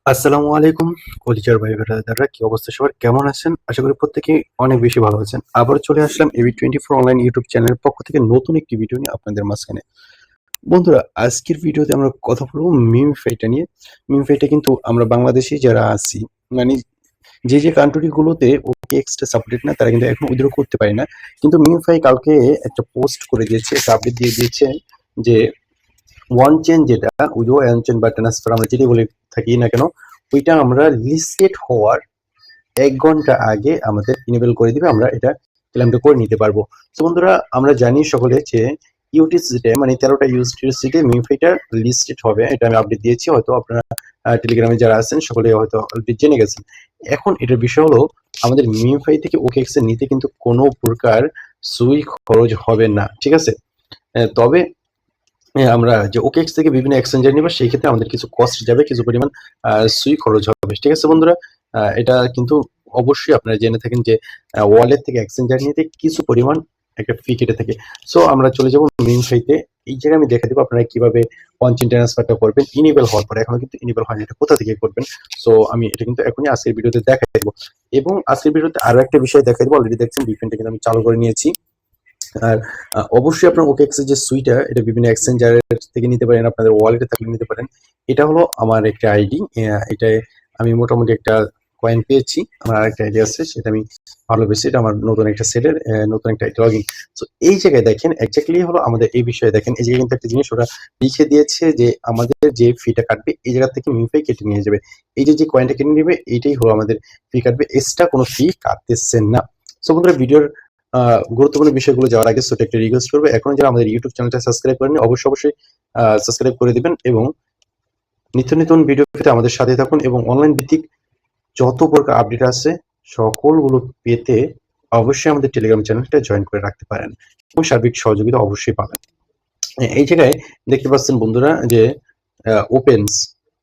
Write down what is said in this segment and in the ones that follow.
আসসালামু আলাইকুম কলিজার ভাই ব্রাদাররা, কি অবস্থা সবার, কেমন আছেন? আশা করি প্রত্যেকেই অনেক বেশি ভালো আছেন। আবার চলে আসলাম এবি24 অনলাইন ইউটিউব চ্যানেলের পক্ষ থেকে নতুন একটি ভিডিও নিয়ে আপনাদের মাঝখানে। বন্ধুরা, আজকের ভিডিওতে আমরা কথা বলবো মিমফাইটা নিয়ে। মিমফাইটা কিন্তু আমরা বাংলাদেশি যারা আছি, মানে যে কান্ট্রি গুলোতে ওকে এক্সট্রা সাপোর্টেড না, তারা কিন্তু এখন উইথড্র করতে পারে না। কিন্তু মিমফাই কালকে একটা পোস্ট করে দিয়েছে, একটা আপডেট দিয়ে দিয়েছে যে ওয়ান চেন, যেটা উইথড্র ওয়ান চেন বা ট্রান্সফার আমরা যেটি বলে থাকি না কেন, ওইটা আমরা লিস্টেড হওয়ার 1 ঘন্টা আগে আমাদের ইনেবল করে দিবে, আমরা এটা ক্লেমটা করে নিতে পারবো। তো বন্ধুরা, আমরা জানি সকলে যে ইউটিসিতে মানে 13টা ইউটিসিতে মিমফাইটা লিস্টেড হবে, এটা আমি আপডেট দিয়েছি। হয়তো আপনারা টেলিগ্রামে যারা আছেন সকলে হয়তো অলরেডি জেনে গেছেন। এখন এটার বিষয় হলো, আমাদের মিমফাই থেকে ওকেএক্স এর নিতে কিন্তু কোনো প্রকার সুই খরচ হবে না, ঠিক আছে? তবে আমরা যে ওকেএক্স থেকে বিভিন্ন এক্সচেঞ্জার নিব, সেই ক্ষেত্রে আমাদের কিছু কস্ট যাবে, কিছু পরিমাণ সুই খরচ হবে, ঠিক আছে বন্ধুরা? এটা কিন্তু অবশ্যই আপনারা জেনে থাকেন যে ওয়ালেট থেকে এক্সচেঞ্জার নিতে কিছু পরিমাণ একটা ফি কেটে থাকে। সো আমরা চলে যাব মিমফাইতে। এই জায়গায় আমি দেখা দেবো আপনারা কিভাবে ওয়ান চেইন ট্রান্সফারটা করবেন ইনেবল হওয়ার পরে। এখনো কিন্তু ইনেবল হয়নি, এটা কোথা থেকে করবেন। সো আমি এটা কিন্তু এখনই আজকের ভিডিওতে দেখাই দেবো। এবং আজকের ভিডিওতে আরো একটা বিষয় দেখাই দেবো। অলরেডি দেখছেন ডিফেন্টটা কিন্তু আমি চালু করে নিয়েছি। আর অবশ্যই আপনার ওকেএক্স এর যে সুইটা, এটা বিভিন্ন এক্সচেঞ্জারের থেকে নিতে পারেন, আপনাদের ওয়ালেটে থাকলে নিতে পারেন। এটা হলো আমার একটা আইডি, এটায় আমি মোটামুটি একটা কয়েন পেয়েছি। আমার আরেকটা আইডি আছে, সেটা আমি ভালোবেসে, এটা আমার নতুন একটা সেটের নতুন একটা লগইন। সো এই জায়গায় দেখেন এক্স্যাক্টলি হলো আমাদের এই বিষয়ে দেখেন, এই জায়গায় কিন্তু একটা জিনিস ওরা লিখে দিয়েছে যে আমাদের যে ফিটা কাটবে এই জায়গা থেকে মিমফাই কেটে নিয়ে যাবে। এই যে কয়েনটা কেটে নেবে, এইটাই হলো আমাদের ফি কাটবে, এক্সট্রা কোনো ফি কাটতেছেন না। সো বন্ধুরা, ভিডিওর গুরুত্বপূর্ণ বিষয়গুলো যাওয়ার আগে ছোট একটা রিকোয়েস্ট করবো, এখন যারা আমাদের ইউটিউব চ্যানেলটা সাবস্ক্রাইব করেনি অবশ্যই সাবস্ক্রাইব করে দিবেন এবং নিত্য নতুন ভিডিও পেতে আমাদের সাথে থাকুন। এবং অনলাইন ভিত্তিক যত প্রকার আপডেট আছে সকলগুলো পেতে অবশ্যই আমাদের টেলিগ্রাম চ্যানেলটা জয়েন করে রাখতে পারেন এবং সার্বিক সহযোগিতা অবশ্যই পাবেন। এই জায়গায় দেখতে পাচ্ছেন বন্ধুরা যে ওপেনস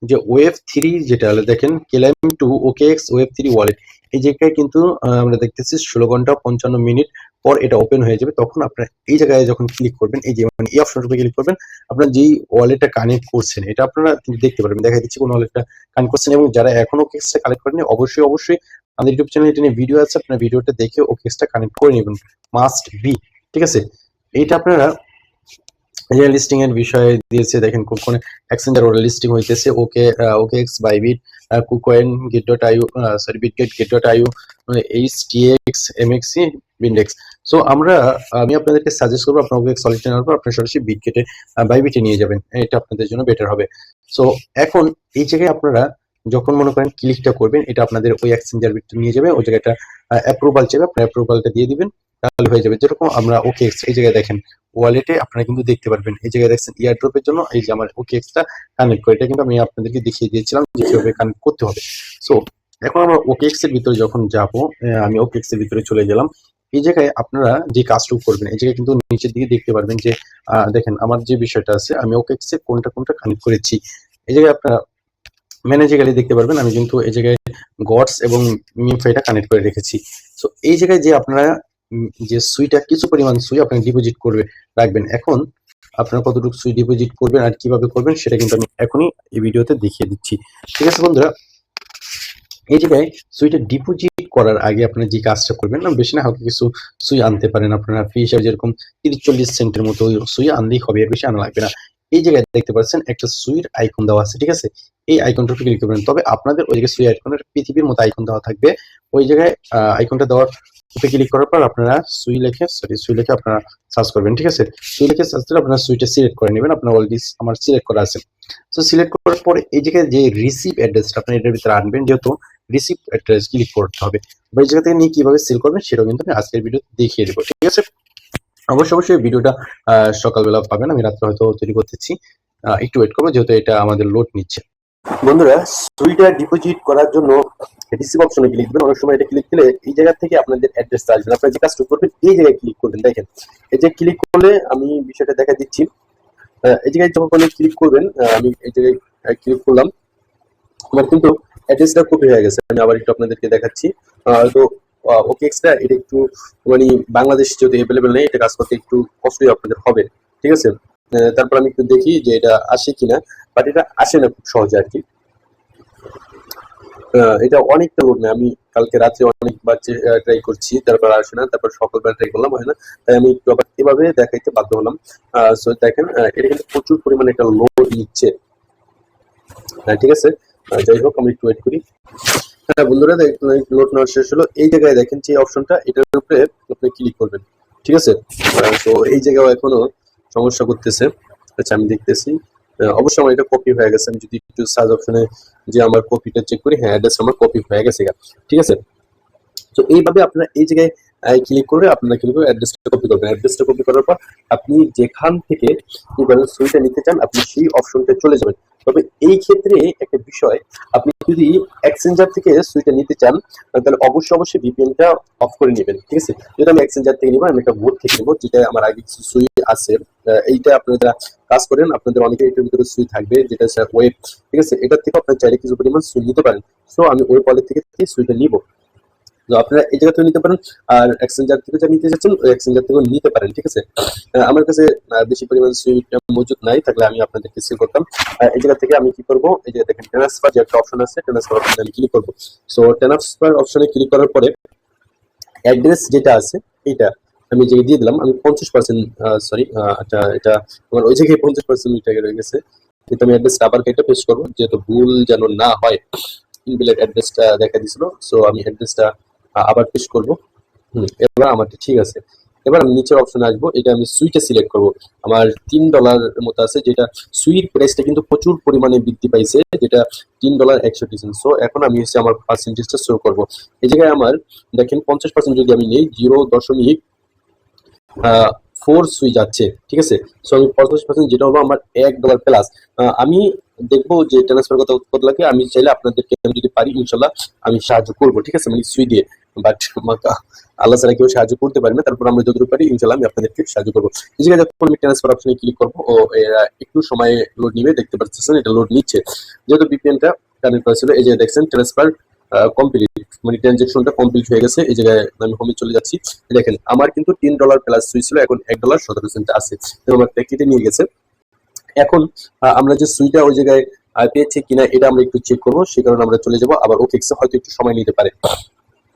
যে ওয়েভ থ্রি, যেটা দেখেন claim to OKX wave three wallet, এই জায়গায় কিন্তু আমরা দেখতেছি 16 ঘন্টা 55 মিনিট পর এটা ওপেন হয়ে যাবে। তখন আপনার এই জায়গায় যখন ক্লিক করবেন, এই যে মানে এই অপশনের উপরে ক্লিক করবেন, আপনার যেই ওয়ালেটটা কানেক্ট করছেন এটা আপনারা কিন্তু দেখতে পারবেন, দেখা দিচ্ছি কোন ওয়ালেটটা কানেক্ট করছেন। এবং যারা এখনো ওকেএক্সটা কালেক্ট করেনি অবশ্যই আমাদের ইউটিউব চ্যানেলে এটা নিয়ে ভিডিও আছে, আপনার ভিডিওটা দেখে ওকেএক্সটা কানেক্ট করে নেবেন, মাস্ট বি, ঠিক আছে? এইটা আপনারা লিস্টিং এর বিষয়ে দিয়েছে, দেখেন কোন কোন এক্সচেঞ্জার ওর লিস্টিং হইতেছে, OKX, Bybit, KuCoin, Gate io, sorry Bitget, Gate io, HTX, MEXC, BingX. So আমি আপনাদেরকে সাজেস্ট করবো, আপনার ওকেএক্স সলিড নেওয়ার পর আপনার সরাসরি বিটগেটে বাইবিটে নিয়ে যাবেন, এটা আপনাদের জন্য বেটার হবে। সো এখন এই জায়গায় আপনারা যখন মনে করেন ক্লিকটা করবেন, এটা আপনাদের ওই এক্সচেঞ্জার বিটে নিয়ে যাবে, ওই জায়গাটা অ্যাপ্রুভাল চাইবে, আপনার অ্যাপ্রুভালটা দিয়ে দিবেন, তাহলে হয়ে যাবে। যেরকম আমরা ওকেএক্স এই জায়গায় দেখেন ওয়ালেটে আপনারা কিন্তু দেখতে পারবেন, এই জায়গায় দেখছেন ইয়ারড্রপের জন্য এই যে আমার ওকেএক্সটা কানেক্ট করে, এটা কিন্তু আমি আপনাদেরকে দেখিয়ে দিয়েছিলাম যে কিভাবে কানেক্ট করতে হবে। সো এখন আমরা ওকেএক্স এর ভিতরে যখন যাব, আমি ওকেএক্স এর ভিতরে চলে গেলাম। এই জায়গায় আপনারা যে কাজটুকু করবেন, এই জায়গায় কিন্তু নিচের দিকে দেখতে পারবেন যে দেখেন আমার যে বিষয়টা আছে, আমি ওকেএক্স এ কোনটা কোনটা কানেক্ট করেছি। এই জায়গায় আপনারা ম্যানেজে গেলে দেখতে পারবেন, আমি কিন্তু এই জায়গায় গডস এবং মিমফাইটা কানেক্ট করে রেখেছি। সো এই জায়গায় যে আপনারা যে সুইটা কিছু পরিমাণ সুই আপনারা ডিপোজিট করবে রাখবেন। এখন আপনারা কতটুকু সুই ডিপোজিট করবেন আর কিভাবে করবেন সেটা কিন্তু আমি এখনই এই ভিডিওতে দেখিয়ে দিচ্ছি, ঠিক আছে বন্ধুরা? এই জায়গায় সুইটা ডিপোজিট করার আগে আপনারা যে কাজটা করবেন, না বেশি না হালকা কিছু সুই আনতে পারেন, আপনারা ফি হিসাবে যেরকম 30-40 সেন্টের মতো সুই আনলেই হবে, এর বেশি আনা লাগবে না। এই জায়গায় দেখতে পাচ্ছেন একটা সুইর আইকন দেওয়া আছে, ঠিক আছে? এই আইকনটা ক্লিক করবেন, তবে আপনাদের ওই জায়গায় সুই আইকনের পৃথিবীর মতো আইকন দেওয়া থাকবে। ওই জায়গায় আইকনটা দেওয়ার উপরে ক্লিক করার পর আপনারা সুই লিখে আপনারা সার্চ করবেন, ঠিক আছে? সুই লিখে সার্চ করে আপনারা সুইটা সিলেক্ট করে নেবেন, আপনার অলরেডি আমার সিলেক্ট করা আছে। সো সিলেক্ট করার পরে এই জায়গায় যে রিসিভ অ্যাড্রেসটা আপনি এটার ভিতরে আনবেন, যেহেতু রিসিভ অ্যাড্রেস ক্লিক করতে হবে। বা এই জায়গা থেকে নিয়ে কিভাবে সেল করবেন সেটাও কিন্তু আমি আজকের ভিডিও দেখিয়ে দেবো, ঠিক আছে? অবশ্যই ভিডিওটা সকালবেলা পাবেন, আমি রাত্রে হয়তো তৈরি করতেছি, একটু ওয়েট করবো যেহেতু এটা আমাদের লোড নিচ্ছে। বন্ধুরা, সুইটা ডিপোজিট করার জন্য রিসিভ অপশনে ক্লিক দিবেন। অনেক সময় এটা ক্লিক দিলে এই জায়গা থেকে আপনাদের অ্যাড্রেসটা আসবে, আপনারা যে কাজটা করবেন এই জায়গায় ক্লিক করবেন। দেখেন এই যে ক্লিক করলে আমি বিষয়টা দেখা দিচ্ছি, এই জায়গায় যখন ক্লিক করবেন, আমি এই জায়গায় ক্লিক করলাম, আমার কিন্তু অ্যাড্রেসটা কপি হয়ে গেছে। আমি আবার একটু আপনাদেরকে দেখাচ্ছি। তো ওকেএক্সটা এটা একটু মানে বাংলাদেশ যেহেতু অ্যাভেলেবেল নেই, এটা কাজ করতে একটু কষ্টই আপনাদের হবে, ঠিক আছে? তারপর আমি একটু দেখি যে এটা আসে কিনা, বাট এটা আসে না খুব সহজে আর কি। এটা অনেকটা লোড নেয়। আমি কালকে রাত্রে অনেকবার ট্রাই করছি, তারপর আসে না, তারপর সকালবেলা ট্রাই করলাম, হয় না, তাই আমি একটু আবার এভাবে দেখাইতে বাধ্য হলাম। সো দেখেন, এটা কিন্তু প্রচুর পরিমাণে একটা লোড নিচ্ছে। ঠিক আছে, যাই হোক আমি একটু ওয়েট করি। হ্যাঁ বন্ধুরা, লোড নেওয়া শেষ হলো। এই জায়গায় দেখেন যে অপশনটা, এটার উপরে আপনি ক্লিক করবেন, ঠিক আছে। তো এই জায়গায় এখনো সমস্যা করতেছে। আচ্ছা আমি দেখতেছি, অবশ্যই আমার এটা কপি হয়ে গেছে। আমি যদি একটু সার্চ অপশনে যে আমার কপিটা চেক করি, হ্যাঁ অ্যাড্রেস আমার কপি হয়ে গেছে, ঠিক আছে। তো এইভাবে আপনারা এই জায়গায় ক্লিক করে আপনারা কিন্তু অ্যাড্রেসটা কপি করবেন। অ্যাড্রেসটা কপি করার পর আপনি যেখান থেকে কি করেন সুইটা নিতে চান, আপনি সেই অপশনটা চলে যাবেন। তবে এই ক্ষেত্রে একটা বিষয়, আপনি যদি এক্সচেঞ্জার থেকে সুইটা নিতে চান, তাহলে অবশ্যই ভিপিএনটা অফ করে নেবেন, ঠিক আছে। যেটা আমি এক্সচেঞ্জার থেকে নিবো, আমি একটা বোর্ড থেকে নিবো, যেটা আমার আগে কিছু সুই আছে। এইটা আপনারা যারা কাজ করেন, আপনাদের অনেকে এটার ভিতরে সুই থাকবে, যেটা ওয়েব, ঠিক আছে। এটার থেকে আপনার চাইলে কিছু পরিমাণ সুই নিতে পারেন। সো আমি ওই ওয়ালেট থেকে সুইটা নিবো। তো আপনারা এই জায়গা থেকে নিতে পারেন, আর এক্সচেঞ্জার থেকে যা নিতে চাচ্ছেন ওই এক্সচেঞ্জার থেকেও নিতে পারেন, ঠিক আছে। আমার কাছে বেশি পরিমাণ সুইট মজুদ নাই, থাকলে আমি আপনাদেরকে সেল করতাম। এই জায়গা থেকে আমি কি করব, এই যে দেখেন ট্রান্সফার যে একটা অপশন আছে, ট্রান্সফার অপশনে আমি ক্লিক করব। সো ট্রান্সফার অপশনে ক্লিক করার পরে অ্যাড্রেস যেটা আছে এটা আমি যে দিয়ে দিলাম। আমি 50%, সরি, আচ্ছা এটা আমার ওই জায়গায় 50% মিটারে রয়ে গেছে, কিন্তু আমি অ্যাড্রেসটা আবার কেটে পেস্ট করবো, যেহেতু ভুল যেন না হয়। ইনভ্যালিড অ্যাড্রেসটা দেখা দিছিল, সো আমি অ্যাড্রেসটা আবার পেস্ট করব। এবার আমারটা ঠিক আছে। এবার আমি নিচের অপশনে আসবো, এটা আমি সুইটে সিলেক্ট করব। আমার $3 মতো আছে, যেটা সুইট প্রাইসটা কিন্তু প্রচুর পরিমাণে বৃদ্ধি পাইছে, যেটা $3.61। সো এখন আমি হচ্ছে আমার পার্সেন্টেজটা শো করব। এই জায়গায় আমার দেখেন 50% যদি আমি নেই, 0.4 সুই যাচ্ছে, ঠিক আছে। সো আমি 50%, যেটা হলো আমার $1 প্লাস। আমি দেখবো যে ট্রান্সফার কত লাগে। আমি চাইলে আপনাদেরকে, আমি যদি পারি ইনশাল্লাহ আমি সাহায্য করবো, ঠিক আছে, মানে সুই দিয়ে। বাট আল্লাহ ছাড়া কেউ সাহায্য করতে পারে না, তারপর আমরা যতটুকু পারি ইনশাল্লাহ আমি আপনাদেরকে সাহায্য করবো। এই জায়গায় যখন আমি ট্রান্সফার অপশনে ক্লিক করবো, ও একটু সময় লোড নিবে, দেখতে পাচ্ছেন এটা লোড নিচ্ছে, যেহেতু ভিপিএনটা কানেক্ট করা ছিল। এই যে দেখছেন ট্রান্সফার কমপ্লিট, মানে ট্রানজেকশনটা কমপ্লিট হয়ে গেছে। এই জায়গায় আমি হোমে চলে যাচ্ছি, দেখেন আমার কিন্তু $3 প্লাস সুই ছিল, এখন $1.17 আছে, এবং একটা কেটে নিয়ে গেছে। এখন আমরা যে সুইটা ওই জায়গায় পেয়েছি কিনা এটা আমরা একটু চেক করবো, সে কারণে আমরা চলে যাবো আবার ওকেক্সে, হয়তো একটু সময় নিতে পারে,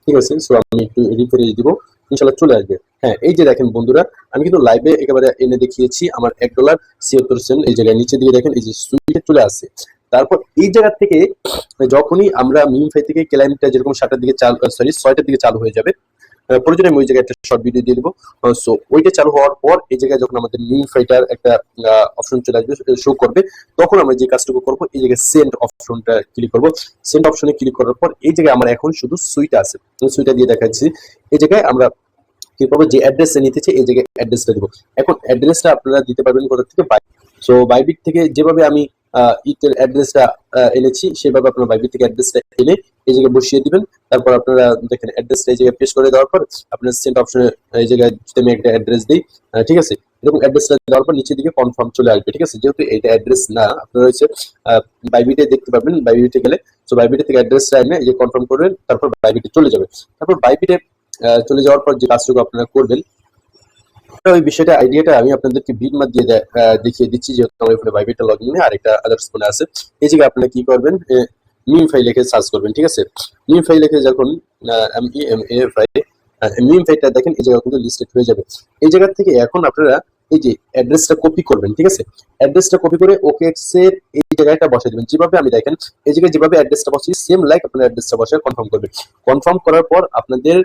ঠিক আছে। সো আমি একটু রিফ্রেশ দিব, ইনশাল্লাহ চলে আসবে। হ্যাঁ এই যে দেখেন বন্ধুরা, আমি কিন্তু লাইভে একেবারে এনে দেখিয়েছি আমার $1.76। এই জায়গায় নিচে দিয়ে দেখেন এই যে সুইটে চলে আসছে। তারপর এই জায়গা থেকে যখনই আমরা মিমফাই থেকে ক্লায়েন্টটা যেরকম 7টার দিকে চালু, সরি 6টার দিকে চালু হয়ে যাবে, প্রয়োজনে আমি ওই জায়গায় একটা শর্ট ভিডিও দিয়ে দেবো। সো ওইটা চালু হওয়ার পর এই জায়গায় যখন আমাদের মিম ফাইটার একটা অপশন চলে আসবে, শো করবে, তখন আমরা যে কাজটুকু করবো, এই জায়গায় সেন্ড অপশনটা ক্লিক করবো। সেন্ড অপশনে ক্লিক করার পর এই জায়গায় আমার এখন শুধু সুইটা আছে, সুইটা দিয়ে দেখাচ্ছি। এই জায়গায় আমরা কি করবো, যে অ্যাড্রেসটা নিতেছে এই জায়গায় অ্যাড্রেসটা দিব। এখন অ্যাড্রেসটা আপনারা দিতে পারবেন কোথা থেকে, সো বাইবিট থেকে যেভাবে আমি ইটের অ্যাড্রেসটা এনেছি, সেভাবে আপনারা বাইবিট থেকে অ্যাড্রেসটা এনে এই জায়গায় বসিয়ে দিবেন। তারপর আপনারা দেখেন অ্যাড্রেসটা এই জায়গায় পেস্ট করে দেওয়ার পর আপনার সেন্ড অপশনে এই জায়গায় যদি আমি একটা অ্যাড্রেস দিই, ঠিক আছে, এরকম অ্যাড্রেসটা দেওয়ার পর নিচের দিকে কনফার্ম চলে আসবে, ঠিক আছে। যেহেতু এটা অ্যাড্রেস না, আপনারা হচ্ছে বাইবিটে দেখতে পাবেন, বাইবিটে গেলে সো বাইবিটে থেকে অ্যাড্রেসটা এনে এই যে কনফার্ম করবেন, তারপর বাইবিটে চলে যাবে। তারপর বাইবিটে চলে যাওয়ার পর যে কাজটুকু আপনারা করবেন, ওই বিষয়টা আইডিয়াটা আমি আপনাদেরকে বিটমাপ দিয়ে দেখিয়ে দিচ্ছি, যেহেতু আমার ফোনে বাইবিটটা লগইন নেই, আর একটা আদার্স ফোনে আছে। এই জায়গায় আপনারা কি করবেন, মিম ফাইল লিখে সার্চ করবেন, ঠিক আছে। মিম ফাইল লিখে যখন মিম ফাইলটা দেখেন এই জায়গায় কিন্তু লিস্টেড হয়ে যাবে। এই জায়গা থেকে এখন আপনারা এই যে অ্যাড্রেসটা কপি করবেন, ঠিক আছে। অ্যাড্রেসটা কপি করে ওকেএক্স এর এই জায়গাটা বসাই দেবেন, যেভাবে আমি দেখেন এই জায়গায় যেভাবে অ্যাড্রেসটা বসিয়ে সেম লাইক আপনার অ্যাড্রেসটা বসায় কনফার্ম করবেন। কনফার্ম করার পর আপনাদের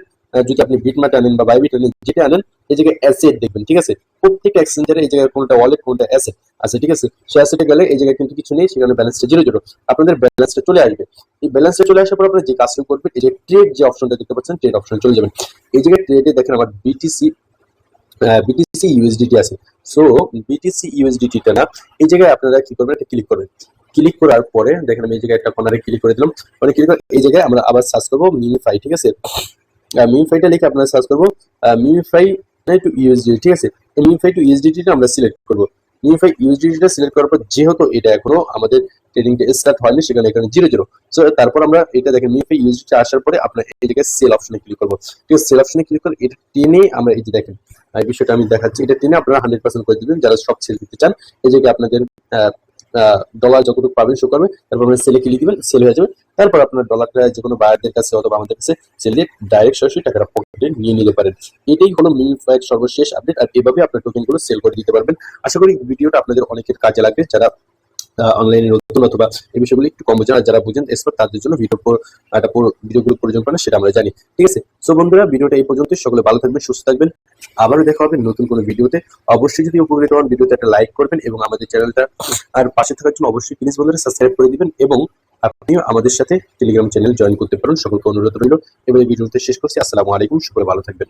যদি আপনি বিটমার্ট আনেন বা বাইবিট আনেন, যেটা আনেন এই জায়গায় অ্যাসেট দেখবেন, ঠিক আছে। প্রত্যেকটা এক্সচেঞ্জারে এই জায়গায় কোনটা ওয়ালেট কোনটা অ্যাসেট আছে, ঠিক আছে। সে অ্যাসেটে গেলে এই জায়গায় কিন্তু কিছু নেই, সেখানে ব্যালেন্সটা 0 আপনাদের ব্যালেন্সটা চলে আসবে। এই ব্যালেন্সটা চলে আসার পর আপনারা যে কাজটা করবেন, এই যে ট্রেড যে অপশনটা দেখতে পাচ্ছেন, ট্রেড অপশন চলে যাবেন। এই জায়গায় ট্রেডে দেখেন আমার বিটিসি ইউএসডিটি আছে। সো বিটিসি ইউএসডিটিটা না, এই জায়গায় আপনারা কি করবেন, এটা ক্লিক করবেন। ক্লিক করার পরে দেখেন আমি এই জায়গায় একটা কর্নারে ক্লিক করে দিলাম, মানে ক্লিক করে এই জায়গায় আমরা আবার সার্চ করবো মিমিফাই, ঠিক আছে। মিমিফাইটা লিখে আপনারা সার্চ করবো মিমিফাই টু ইউএসডিটি, ঠিক আছে। এই মিমিফাই টু ইউএসডিটিটা আমরা সিলেক্ট করবো। মিমিফাই ইউএসডিটিটা সিলেক্ট করার পর যেহেতু এটা এখনো আমাদের ট্রেডিংটা স্টার্ট হয়নি, সেখানে এখানে 0 সো তারপর আমরা এটা দেখেন মিমিফাই ইউএসডিটি আসার পরে আপনার এই জায়গায় সেল অপশনে ক্লিক করবো, ঠিক আছে। সেল অপশনে ক্লিক করে এটা টেনে আমরা এই যে দেখেন এই বিষয়টা আমি দেখাচ্ছি, এটা টেনে আপনারা 100% করে দিবেন যারা সব সেল দিতে চান। এই জায়গায় আপনাদের ডলার যতটুকু পাবেন শো করবে, তারপর আমরা সেলে ক্লিক দিবেন, সেল হয়ে যাবে। তারপর আপনার ডলারটা যে কোনো বায়ারদের কাছে অথবা আমাদের কাছে সেল ডাইরেক্ট সরাসরি টাকাটা পকেটে নিয়ে নিতে পারেন। এটাই হলো মিমিফাইয়ের সর্বশেষ আপডেট, আর এভাবে আপনার টোকেনগুলো সেল করে দিতে পারবেন। আশা করি ভিডিওটা আপনাদের অনেকের কাজে লাগবে, যারা অনলাইনে নতুন অথবা এই বিষয়গুলো একটু কম বোঝেন, আর যারা বুঝেন এক্সপার্ট তাদের জন্য একটা পুরো ভিডিওগুলো প্রয়োজন পড়ে না, সেটা আমরা জানি। ঠিক আছে, সো বন্ধুরা ভিডিওটা এই পর্যন্ত, সকলে ভালো থাকবেন, সুস্থ থাকবেন, আবারও দেখা হবে নতুন কোনো ভিডিওতে। অবশ্যই যদি উপকৃত হন ভিডিওতে একটা লাইক করবেন এবং আমাদের চ্যানেলটা আর পাশে থাকার জন্য অবশ্যই প্লিজ বন্ধুরা সাবস্ক্রাইব করে দিবেন, এবং আপনিও আমাদের সাথে টেলিগ্রাম চ্যানেল জয়েন করতে পারেন। সকলকে অনুরোধ রইল। এবার এই ভিডিওতে শেষ করছি। আসসালামু আলাইকুম, সকলে ভালো থাকবেন।